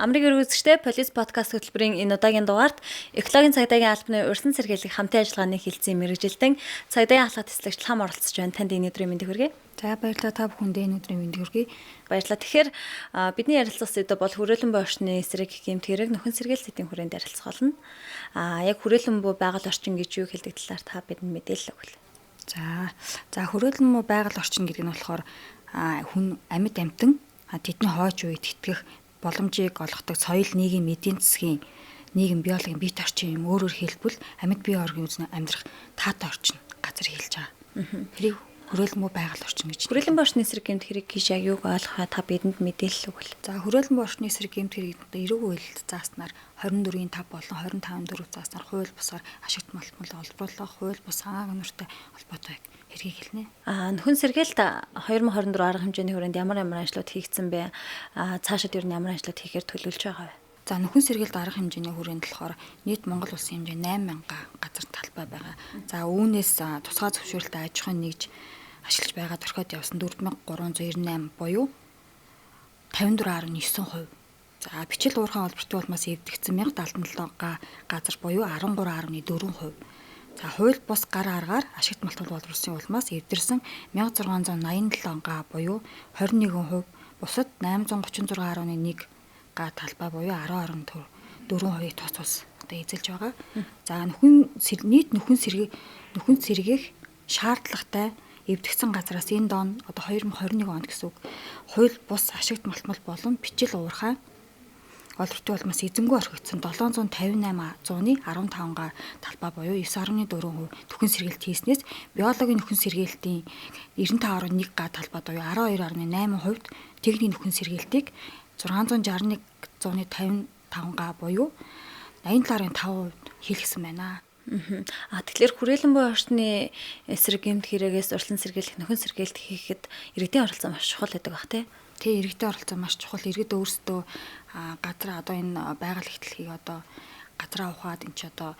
Амрыг өргөзөгчтэй Полис подкаст хөтөлбөрийн энэ удаагийн дугаарт экологийн цагдаагийн албаны урьдчилан сэргийлэх хамтын ажиллагааны хилцэн мэргэжилтэн цагдаагийн ахлах тэслагч хам оролцож байна. Танд энэ өдрийн мэндийг хүргэе. За баярлалаа та бүхэнд энэ өдрийн мэндийг хүргэе. Баярлалаа. Тэгэхээр бидний ярилцах сэдв бол хүрээлэн буй орчны эсрэг гэмт хэрэг нөхөн сэргийлэл сэдвийн хүрээнд ярилцах болно. Яг хүрээлэн буй байгаль орчин гэж юу хэлдэг талаар та бидэнд мэдээлэл өгвөл. За хүрээлэн буй байгаль орчин гэдэг нь болохоор хүн амьд амтан тэдний хойч үед итгэх боломжийг олгодог соёл, нийгэм, эдийн засгийн, нийгэм, биологийн бит орчин юм. Өөрөөр хэлбэл амьд бие оргийн үзнэ амьдрах таатай орчин газар хэлж байгаа. Тэрийг хүрээлэн буй байгаль орчин гэж. Хүрээлэн буй орчны эсрэг гэмт хэрэг гэж яг юуг ойлгохоо та бидэнд мэдээлэл өгвөл. За хүрээлэн буй орчны эсрэг гэмт хэрэг эрүүг үйлдэл зааснаар 24-ийн 5 болон 25-4 зааснаар хууль бусаар ашигт малтмал олбруулах, хууль бус хангааг нуртай холбоотой хэргийг хэлнэ. Нөхөн сэргээлт 2024 арга хэмжээний хүрээнд ямар ажлууд хийгдсэн бэ? Цаашид ер нь ямар ажлууд хийхээр төлөвлөж байгаа вэ? За нөхөн сэргээлт арга хэмжээний хүрээнд болохоор нийт Монгол улсын хэмжээ 8,000 газар талбай байгаа. За үүнээс тусгай зөвшөөрөлтөй аж ахуйн нэгж ашиглаж байгаа орхиод явсан 4,398 буюу 54.9%. За бичил уурхай олбортын улмаас эвдэгдсэн 1077 газар буюу 13.4%. За хууль бус гар аргаар ашигт малтмал боловсролын улмаас эвдэрсэн 1687 га буюу 21%, бусад 836.1 га талбай буюу 10.4%-ийг тус одоо эзэлж байгаа. За нийт нөхөн сэргээх шаардлагатай эвдэгдсэн газраас энэ дон одоо 2021 онд гэсэн үг хууль бус ашигт малтмал болон бичил уурхай олбортын улмаас эзэмгүй орхигдсон 758,100-ны 15 га талбай буюу 9.4% нөхөн сэргээлт хийснээс биологийн нөхөн сэргээлтийн 95.1 га талбай буюу 12.8%, техникийн нөхөн сэргээлтийг 661,155 га буюу 87.5% хийлгэсэн байна. Тэгэхээр хүрээлэн буй орчны эсрэг гэмт хэрэгээс урьдчилан сэргийлэх нөхөн сэргээлт хийхэд иргэдийн оролцоо маш чухал байдаг бах тий. Тэ иргэдийн оролцоо маш чухал. Иргэд өөрсдөө газар одоо энэ байгаль ихтлэхийг одоо газраа ухаад энэ ч одоо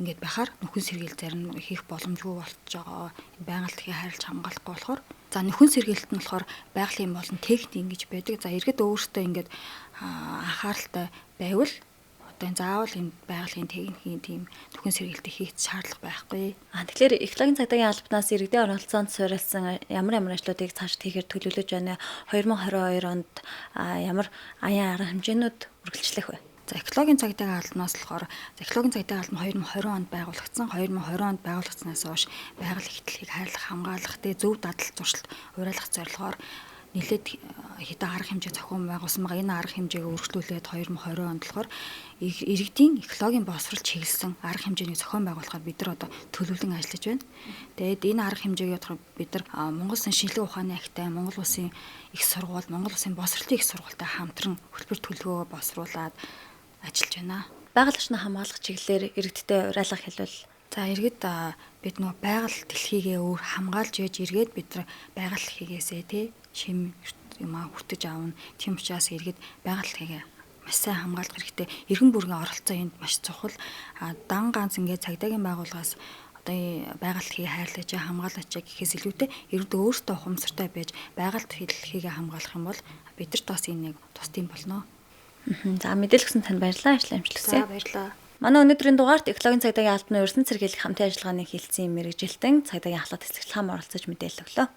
ингээд байхаар нөхөн сэргээлт зарим хийх боломжгүй болчихж байгаа. Байгаль ихтлэхийг хайрлаж хамгаалахгүй болохоор за нөхөн сэргээлт нь болохоор байгалийн болон техник ингэж байдаг. За иргэд өөрсдөө ингээд анхааралтай байвал одоо заавал энэ байгалийн техникийн тийм нөхөн сэргээлтийг хийх шаардлага байхгүй. Тэгэхээр экологийн цагдаагийн албанаас иргэдийн оролцоонд суурилсан ямар ажлуудыг цаашид хийхээр төлөвлөж байна? 2022 онд ямар аян арга хэмжээнүүд үргэлжлэх вэ? За экологийн цагдаагийн албанаас болохоор экологийн цагдаагийн албан 2020 онд байгуулагдсан. 2020 онд байгуулагдсанаас хойш байгаль ихтлэхийг хайрлах, хамгаалах, зөв дадал зуршилт уриалгах зорилгоор нэлээд хэдэн арга хэмжээ зохион байгуулсан байгаа. Энэ арга хэмжээг өргөжлүүлээд 2020 онд болохоор иргэдийн экологийн боловсрол чиглэсэн арга хэмжээний зохион байгуулахаар бид нар одоо төлөвлөн ажиллаж байна. Тэгээд энэ арга хэмжээг бодоход бид нар Монгол Улсын шинжилгээ ухааны агттай, Монгол Улсын их сургууль, Монгол Улсын боловсролын их сургуультай хамтран хөтөлбөр төлөвлөгөөгөө боловсруулад ажиллаж байна. Байгаль орчныг хамгаалах чиглэлээр иргэдтэй уриалга хэлвэл за иргэд бид нөгөө байгаль дэлхийгээ өөр хамгаалж яж иргэд бид нар байгаль дэлхийгээсээ тий шим юм хүртэж аавна. Тийм учраас иргэд байгаль дэлхийгээ маш сайн хамгаалах хэрэгтэй. Иргэн бүргийн оролцоо энд маш чухал. Дан ганц ингээд цагдаагийн байгууллагаас одоо байгаль дэлхийг хайрлаж хамгаалаач гэхээс илүүтэй иргэд өөрсдөө ухамсартай байж байгаль дэлхийг хамгаалах юм бол бидэрт бас энэ нэг тусдсан болно. За мэдээлэл өгсөн танд баярлалаа. Ажлаа амжилт хүсье. За баярлалаа. Манай өнөөдрийн дугаарт экологийн цагдаагийн албаны урьдчилан сэргийлэх хамтын ажиллагааны хилцэн мэргэжилтэн цагдаагийн ахлах тэслагч хам оролцож мэдээлэл өглөө.